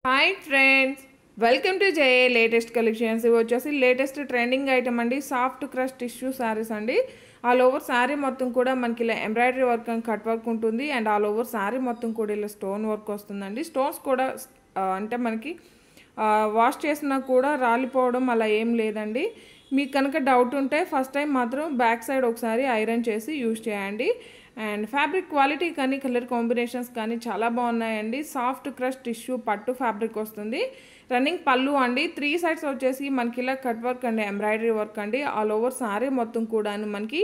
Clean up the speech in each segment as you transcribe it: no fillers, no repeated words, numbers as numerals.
Hi friends, welcome to J latest collections. ఇవి వచ్చేసి latest trending item అండి. Soft crush tissue saris అండి. All over sari మొత్తం కూడా మనకి ఇలా embroidery work and cut work ఉంటుంది. అండ్ ఆల్ ఓవర్ శారీ మొత్తం కూడా ఇలా స్టోన్ వర్క్ వస్తుందండి. స్టోన్స్ కూడా అంటే మనకి వాష్ చేసినా కూడా రాలిపోవడం అలా ఏం లేదండి. మీకు కనుక డౌట్ ఉంటే ఫస్ట్ టైం మాత్రం బ్యాక్ సైడ్ ఒకసారి ఐరన్ చేసి యూజ్ చేయండి. అండ్ ఫ్యాబ్రిక్ క్వాలిటీ కానీ కలర్ కాంబినేషన్స్ కానీ చాలా బాగున్నాయండి. సాఫ్ట్ క్రష్ టిష్యూ పట్టు ఫ్యాబ్రిక్ వస్తుంది. రన్నింగ్ పళ్ళు అండి. 3 సైడ్స్ వచ్చేసి మనకి ఇలా కట్ వర్క్ అండి, ఎంబ్రాయిడరీ వర్క్ అండి. ఆల్ ఓవర్ సారీ మొత్తం కూడాను మనకి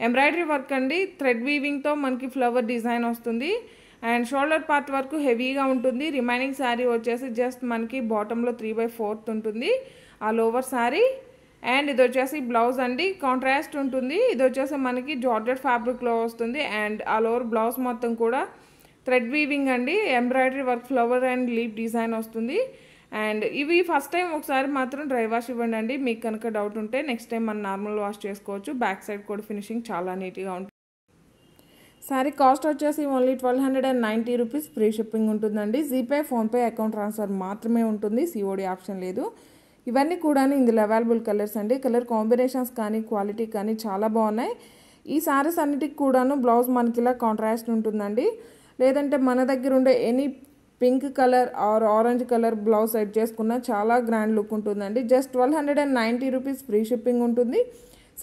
ఎంబ్రాయిడరీ వర్క్ అండి. థ్రెడ్ వీవింగ్తో మనకి ఫ్లవర్ డిజైన్ వస్తుంది. అండ్ షోల్డర్ పార్ట్ వరకు హెవీగా ఉంటుంది. రిమైనింగ్ శారీ వచ్చేసి జస్ట్ మనకి బాటంలో 3/4 ఉంటుంది ఆల్ ఓవర్ శారీ. అండ్ ఇది వచ్చేసి బ్లౌజ్ అండి, కాంట్రాస్ట్ ఉంటుంది. ఇది వచ్చేసి మనకి జార్జెట్ ఫ్యాబ్రిక్లో వస్తుంది. అండ్ ఆల్ ఓవర్ బ్లౌజ్ మొత్తం కూడా థ్రెడ్ వీవింగ్ అండి, embroidery work, flower and leaf design వస్తుంది. అండ్ ఇవి ఫస్ట్ టైం ఒకసారి మాత్రం డ్రై వాష్ ఇవ్వండి అండి. మీకు కనుక డౌట్ ఉంటే నెక్స్ట్ టైం మనం నార్మల్ వాష్ చేసుకోవచ్చు. బ్యాక్ సైడ్ కూడా ఫినిషింగ్ చాలా నీట్గా ఉంటుంది. శారీ కాస్ట్ వచ్చేసి ఓన్లీ 1290 రూపీస్. ఫ్రీ షిప్పింగ్ ఉంటుందండి. జీపే, ఫోన్పే, అకౌంట్ ట్రాన్స్ఫర్ మాత్రమే ఉంటుంది. సిఓడి ఆప్షన్ లేదు. ఇవన్నీ కూడా ఇందులో అవైలబుల్ కలర్స్ అండి. కలర్ కాంబినేషన్స్ కానీ క్వాలిటీ కానీ చాలా బాగున్నాయి. ఈ శారీస్ అన్నిటికి కూడాను బ్లౌజ్ మనకి ఇలా కాంట్రాస్ట్ ఉంటుందండి. లేదంటే మన దగ్గర ఉండే any pink colour or orange colour blouse set చేసుకున్న చాలా గ్రాండ్ లుక్ ఉంటుందండి. Just 1290 rupees. ఫ్రీ షిప్పింగ్ ఉంటుంది.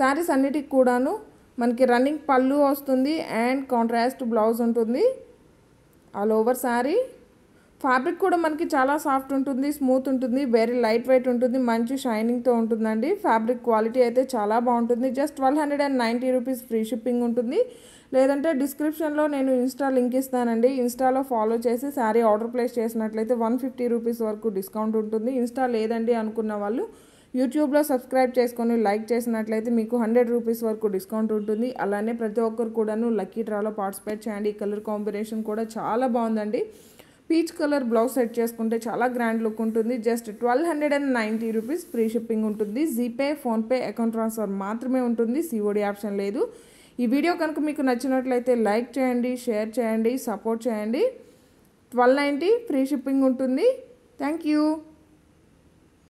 శారీస్ అన్నిటికి కూడాను మనకి రన్నింగ్ పళ్ళు వస్తుంది అండ్ కాంట్రాస్ట్ బ్లౌజ్ ఉంటుంది ఆల్ ఓవర్ శారీ. ఫ్యాబ్రిక్ కూడా మనకి చాలా సాఫ్ట్ ఉంటుంది, స్మూత్ ఉంటుంది, వెరీ లైట్ వెయిట్ ఉంటుంది, మంచి షైనింగ్తో ఉంటుందండి. ఫ్యాబ్రిక్ క్వాలిటీ అయితే చాలా బాగుంటుంది. Just 1290 rupees. ఫ్రీ షిప్పింగ్ ఉంటుంది. లేదంటే డిస్క్రిప్షన్లో నేను ఇన్స్టా లింక్ ఇస్తానండి. ఇన్స్టాలో ఫాలో చేసి శారీ ఆర్డర్ ప్లేస్ చేసినట్లయితే 150 రూపీస్ వరకు డిస్కౌంట్ ఉంటుంది. ఇన్స్టా లేదండి అనుకున్న వాళ్ళు యూట్యూబ్లో సబ్స్క్రైబ్ చేసుకొని లైక్ చేసినట్లయితే మీకు 100 రూపీస్ వరకు డిస్కౌంట్ ఉంటుంది. అలానే ప్రతి ఒక్కరు కూడాను లక్కీ డ్రాలో పార్టిసిపేట్ చేయండి. కలర్ కాంబినేషన్ కూడా చాలా బాగుందండి. పీచ్ కలర్ బ్లౌజ్ సెట్ చేసుకుంటే చాలా గ్రాండ్ లుక్ ఉంటుంది. Just 1290 rupees. ఫ్రీ షిప్పింగ్ ఉంటుంది. జీపే, ఫోన్పే, అకౌంట్ ట్రాన్స్ఫర్ మాత్రమే ఉంటుంది. సిఓడి ఆప్షన్ లేదు. ఈ వీడియో కనుక మీకు నచ్చినట్లయితే లైక్ చేయండి, షేర్ చేయండి, సపోర్ట్ చేయండి. 1290 ఫ్రీ షిప్పింగ్ ఉంటుంది. Thank you.